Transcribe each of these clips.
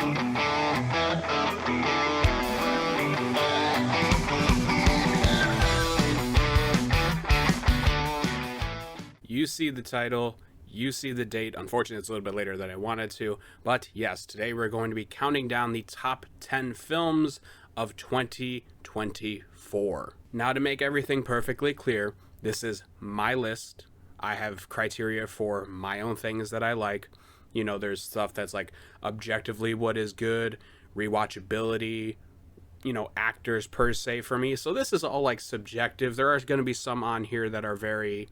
You see the title, you see the date. Unfortunately, it's a little bit later than I wanted to. But yes, today we're going to be counting down the top 10 films of 2024. Now, to make everything perfectly clear, this is my list. I have criteria for my own things that I like. You know, there's stuff that's like objectively what is good, rewatchability, you know, actors per se for me. So this is all like subjective. There are going to be some on here that are very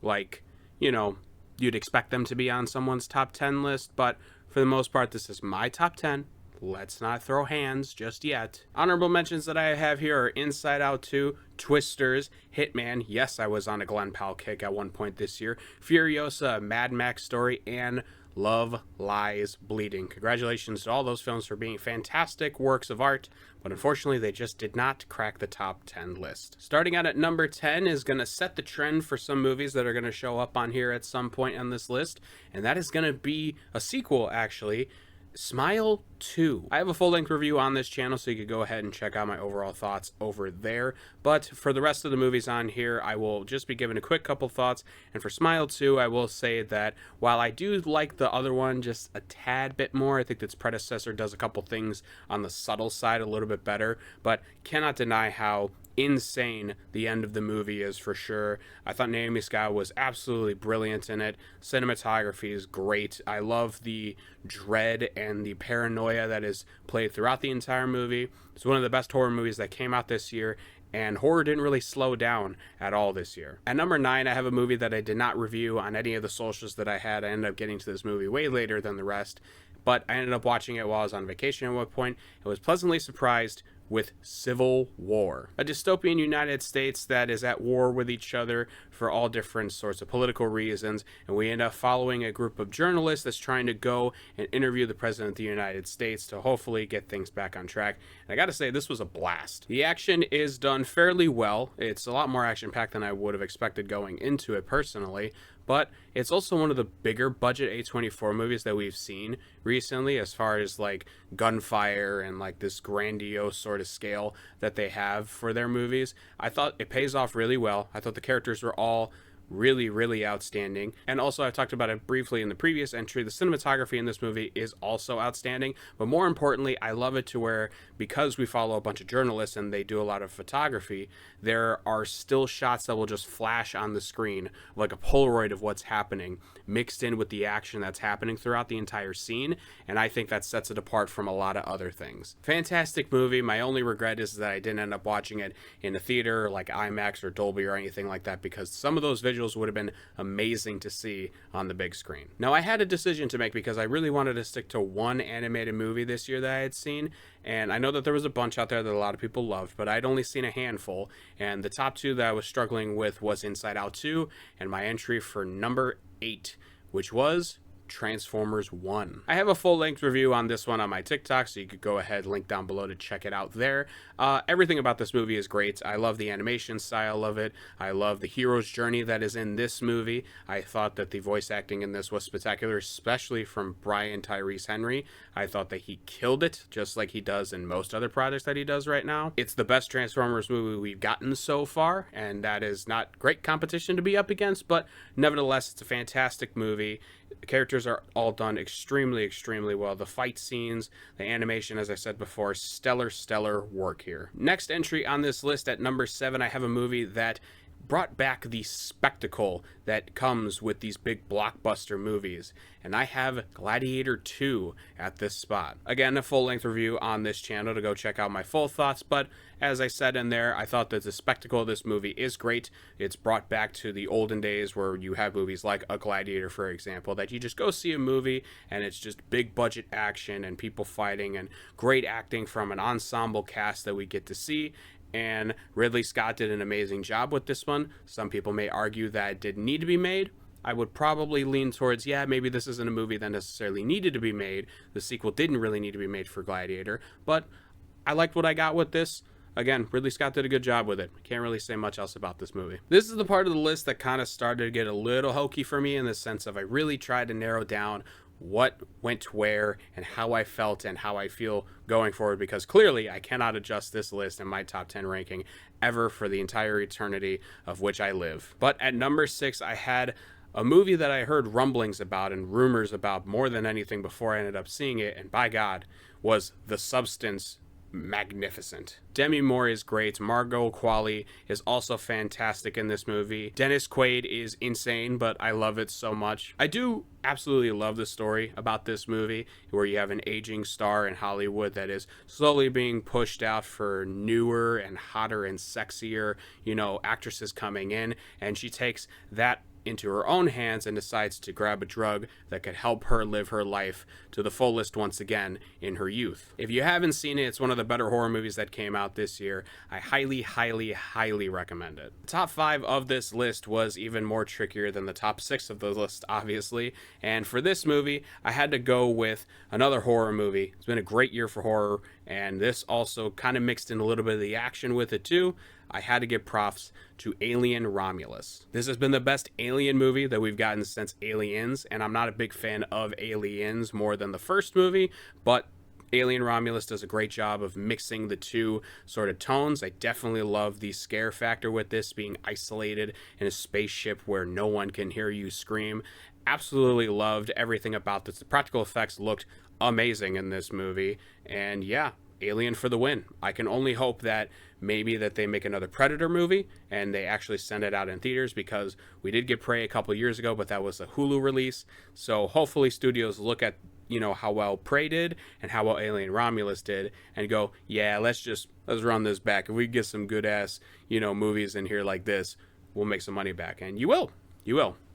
like, you know, you'd expect them to be on someone's top 10 list, but for the most part, this is my top 10. Let's not throw hands just yet. Honorable mentions that I have here are Inside Out 2, Twisters, Hitman. Yes, I was on a Glen Powell kick at one point this year. Furiosa, a Mad Max story, and Love Lies Bleeding. Congratulations to all those films for being fantastic works of art, but unfortunately they just did not crack the top 10 list. Starting out at number 10 is going to set the trend for some movies that are going to show up on here at some point on this list, and that is going to be a sequel, actually. Smile 2. I have a full-length review on this channel, so you could go ahead and check out my overall thoughts over there. But for the rest of the movies on here, I will just be giving a quick couple thoughts. And for Smile 2, I will say that while I do like the other one just a tad bit more, I think its predecessor does a couple things on the subtle side a little bit better, but cannot deny how insane the end of the movie is for sure. I thought Naomi Scott was absolutely brilliant in it. Cinematography is great. I love the dread and the paranoia that is played throughout the entire movie. It's one of the best horror movies that came out this year, and horror didn't really slow down at all this year. At number 9, I have a movie that I did not review on any of the socials that I had. I ended up getting to this movie way later than the rest, but I ended up watching it while I was on vacation at one point and was pleasantly surprised with Civil War, a dystopian United States that is at war with each other for all different sorts of political reasons, and we end up following a group of journalists that's trying to go and interview the President of the United States to hopefully get things back on track. And I gotta say, this was a blast. The action is done fairly well. It's a lot more action-packed than I would have expected going into it personally, but it's also one of the bigger budget A24 movies that we've seen recently as far as like gunfire and like this grandiose sort of scale that they have for their movies. I thought it pays off really well. I thought the characters were all really outstanding. And also, I talked about it briefly in the previous entry, the cinematography in this movie is also outstanding, but more importantly, I love it to where, because we follow a bunch of journalists and they do a lot of photography, there are still shots that will just flash on the screen like a Polaroid of what's happening mixed in with the action that's happening throughout the entire scene, and I think that sets it apart from a lot of other things. Fantastic movie. My only regret is that I didn't end up watching it in a theater like IMAX or Dolby or anything like that, because some of those visuals would have been amazing to see on the big screen. Now, I had a decision to make because I really wanted to stick to one animated movie this year that I had seen, and I know that there was a bunch out there that a lot of people loved, but I'd only seen a handful, and the top two that I was struggling with was Inside Out 2 and my entry for number 8, which was Transformers 1. I have a full-length review on this one on my TikTok, so you could go ahead, link down below to check it out there. Everything about this movie is great. I love the animation style of it. I love the hero's journey that is in this movie. I thought that the voice acting in this was spectacular, especially from Brian Tyree Henry. I thought that he killed it, just like he does in most other projects that he does right now. It's the best Transformers movie we've gotten so far, and that is not great competition to be up against, but nevertheless, it's a fantastic movie. The characters are all done extremely well. The fight scenes, the animation, as I said before, stellar work here. Next entry on this list at number 7, I have a movie that brought back the spectacle that comes with these big blockbuster movies, and I have Gladiator 2 at this spot. Again, a full-length review on this channel to go check out my full thoughts, but as I said in there, I thought that the spectacle of this movie is great. It's brought back to the olden days where you have movies like A Gladiator, for example, that you just go see a movie and it's just big budget action and people fighting and great acting from an ensemble cast that we get to see. And Ridley Scott did an amazing job with this one. Some people may argue that it didn't need to be made. I would probably lean towards, yeah, maybe this isn't a movie that necessarily needed to be made. The sequel didn't really need to be made for Gladiator, but I liked what I got with this. Again, Ridley Scott did a good job with it. Can't really say much else about this movie. This is the part of the list that kind of started to get a little hokey for me, in the sense of I really tried to narrow down what went where and how I felt and how I feel going forward, because clearly I cannot adjust this list in my top 10 ranking ever for the entire eternity of which I live. But at number 6, I had a movie that I heard rumblings about and rumors about more than anything before I ended up seeing it, and by God, was The Substance. Magnificent. Demi Moore is great. Margot Qualley is also fantastic in this movie. Dennis Quaid is insane, but I love it so much. I do absolutely love the story about this movie, where you have an aging star in Hollywood that is slowly being pushed out for newer and hotter and sexier, actresses coming in, and she takes that into her own hands and decides to grab a drug that could help her live her life to the fullest once again in her youth. If you haven't seen it, it's one of the better horror movies that came out this year. I highly, highly, highly recommend it. The top 5 of this list was even more trickier than the top 6 of the list, obviously, and for this movie, I had to go with another horror movie. It's been a great year for horror, and this also kind of mixed in a little bit of the action with it too. I had to give props to Alien Romulus. This has been the best Alien movie that we've gotten since Aliens, and I'm not a big fan of Aliens more than the first movie, but Alien Romulus does a great job of mixing the two sort of tones. I definitely love the scare factor with this, being isolated in a spaceship where no one can hear you scream. Absolutely loved everything about this. The practical effects looked amazing in this movie, and yeah, Alien for the win. I can only hope that maybe that they make another Predator movie and they actually send it out in theaters, because we did get Prey a couple years ago, but that was a Hulu release. So hopefully studios look at how well Prey did and how well Alien Romulus did and go, yeah, let's run this back. If we get some good ass movies in here like this, we'll make some money back. And you will.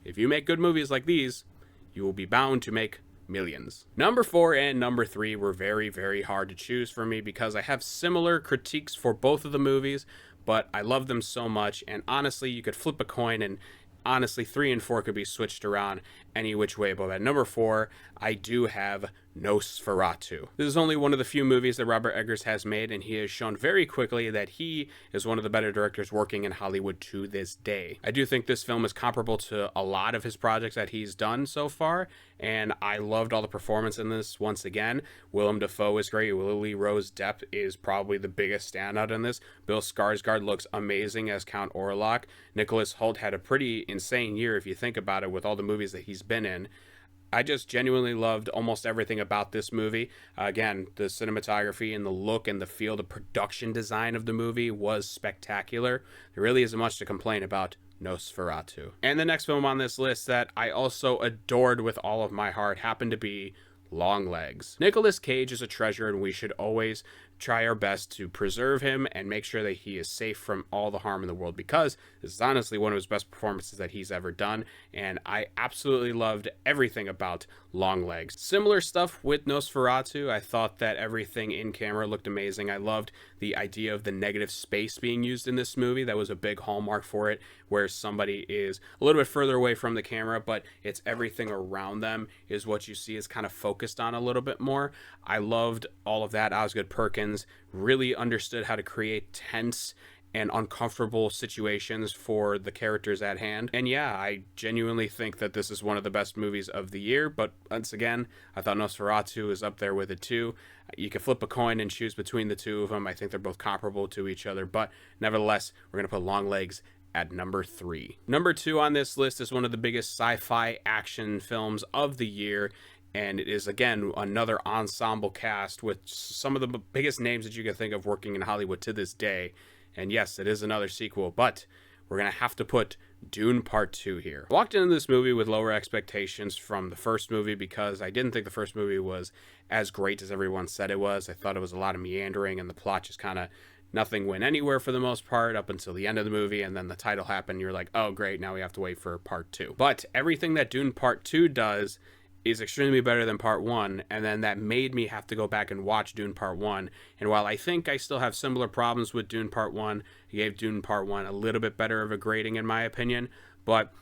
If you make good movies like these, you will be bound to make millions. Number 4 and number 3 were very, very hard to choose for me, because I have similar critiques for both of the movies, but I love them so much, and honestly, you could flip a coin, and honestly, 3 and 4 could be switched around any which way. But at number 4, I do have Nosferatu. This is only one of the few movies that Robert Eggers has made, and he has shown very quickly that he is one of the better directors working in Hollywood to this day. I do think this film is comparable to a lot of his projects that he's done so far, and I loved all the performance in this once again. Willem Dafoe is great. Lily Rose Depp is probably the biggest standout in this. Bill Skarsgård looks amazing as Count Orlok. Nicholas Hoult had a pretty insane year if you think about it with all the movies that he's been in. I just genuinely loved almost everything about this movie. Again, the cinematography and the look and the feel, the production design of the movie was spectacular. There really isn't much to complain about Nosferatu. And the next film on this list that I also adored with all of my heart happened to be Longlegs. Nicolas Cage is a treasure, and we should always try our best to preserve him and make sure that he is safe from all the harm in the world, because this is honestly one of his best performances that he's ever done, and I absolutely loved everything about Longlegs. Similar stuff with Nosferatu. I thought that everything in camera looked amazing. I loved the idea of the negative space being used in this movie. That was a big hallmark for it, where somebody is a little bit further away from the camera, but it's everything around them is what you see is kind of focused on a little bit more. I loved all of that. Osgood Perkins really understood how to create tense and uncomfortable situations for the characters at hand. And yeah, I genuinely think that this is one of the best movies of the year, but once again, I thought Nosferatu is up there with it too. You can flip a coin and choose between the two of them. I think they're both comparable to each other, but nevertheless, we're going to put Longlegs at number 3. Number 2 on this list is one of the biggest sci-fi action films of the year, and it is, again, another ensemble cast with some of the biggest names that you can think of working in Hollywood to this day. And yes, it is another sequel, but we're going to have to put Dune Part 2 here. I walked into this movie with lower expectations from the first movie, because I didn't think the first movie was as great as everyone said it was. I thought it was a lot of meandering, and the plot just kind of, nothing went anywhere for the most part up until the end of the movie, and then the title happened. You're like, oh great, now we have to wait for Part 2. But everything that Dune Part 2 does is extremely better than Part 1, and then that made me have to go back and watch Dune Part 1. And while I think I still have similar problems with Dune Part 1, I gave Dune Part 1 a little bit better of a grading in my opinion. But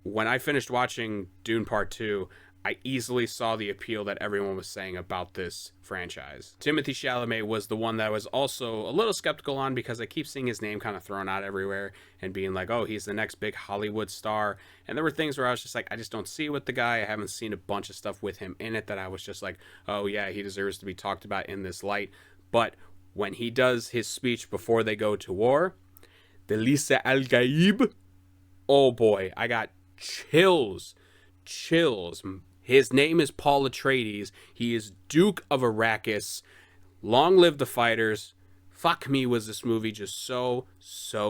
when I finished watching Dune Part 2, I easily saw the appeal that everyone was saying about this franchise. Timothée Chalamet was the one that I was also a little skeptical on because I keep seeing his name kind of thrown out everywhere and being like, oh, he's the next big Hollywood star. And there were things where I was just like, I just don't see it with the guy. I haven't seen a bunch of stuff with him in it that I was just like, oh yeah, he deserves to be talked about in this light. But when he does his speech before they go to war, the Lisa Al Gaib, oh boy, I got chills. His name is Paul Atreides. He is Duke of Arrakis. Long live the fighters. Fuck me, was this movie just so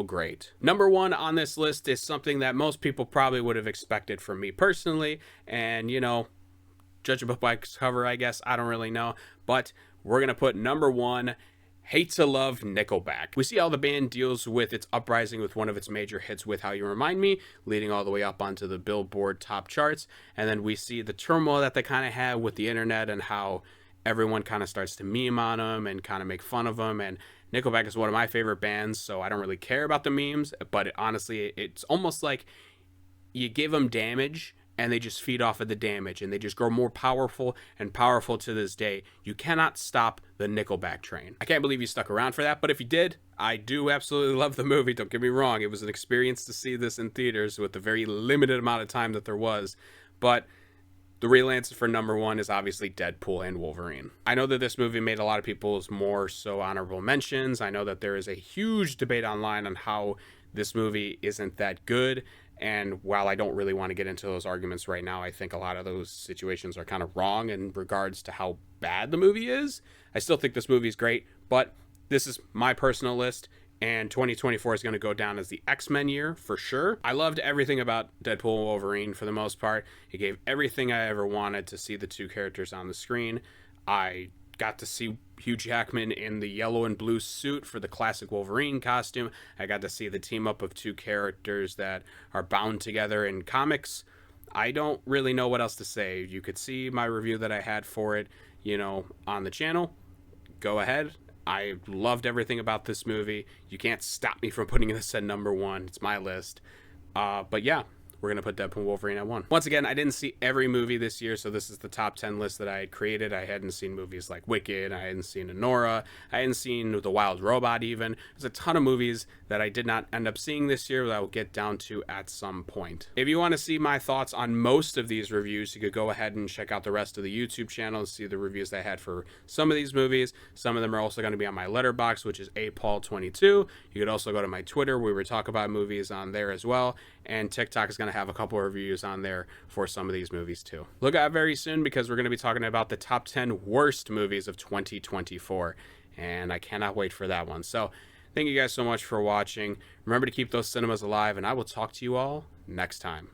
great. Number one on this list is something that most people probably would have expected from me personally. And, you know, judge a book by its cover, I guess. I don't really know. But we're going to put number one, Hate to Love, Nickelback. We see how the band deals with its uprising with one of its major hits with How You Remind Me, leading all the way up onto the Billboard top charts. And then we see the turmoil that they kind of have with the internet and how everyone kind of starts to meme on them and kind of make fun of them. And Nickelback is one of my favorite bands, so I don't really care about the memes. But honestly, it's almost like you give them damage and they just feed off of the damage and they just grow more powerful and powerful to this day. You cannot stop the Nickelback train. I can't believe you stuck around for that, but if you did, I do absolutely love the movie. Don't get me wrong. It was an experience to see this in theaters with the very limited amount of time that there was. But the real answer for number one is obviously Deadpool and Wolverine. I know that this movie made a lot of people's more so honorable mentions. I know that there is a huge debate online on how this movie isn't that good. And while I don't really want to get into those arguments right now, I think a lot of those situations are kind of wrong in regards to how bad the movie is. I still think this movie is great, but this is my personal list, and 2024 is going to go down as the X-Men year for sure. I loved everything about Deadpool and Wolverine for the most part. It gave everything I ever wanted to see the two characters on the screen. I got to see Hugh Jackman in the yellow and blue suit for the classic Wolverine costume. I got to see the team up of two characters that are bound together in comics. I don't really know what else to say. You could see my review that I had for it, you know, on the channel. Go ahead. I loved everything about this movie. You can't stop me from putting this at number one. It's my list. But yeah, we're going to put Deadpool and Wolverine at one. Once again, I didn't see every movie this year, so this is the top 10 list that I had created. I hadn't seen movies like Wicked, I hadn't seen Anora, I hadn't seen The Wild Robot even. There's a ton of movies that I did not end up seeing this year that I will get down to at some point. If you want to see my thoughts on most of these reviews, you could go ahead and check out the rest of the YouTube channel and see the reviews I had for some of these movies. Some of them are also going to be on my Letterboxd, which is apaul22. You could also go to my Twitter where we talk about movies on there as well. And TikTok is going to have a couple of reviews on there for some of these movies too. Look out very soon because we're going to be talking about the top 10 worst movies of 2024. And I cannot wait for that one. So thank you guys so much for watching. Remember to keep those cinemas alive, and I will talk to you all next time.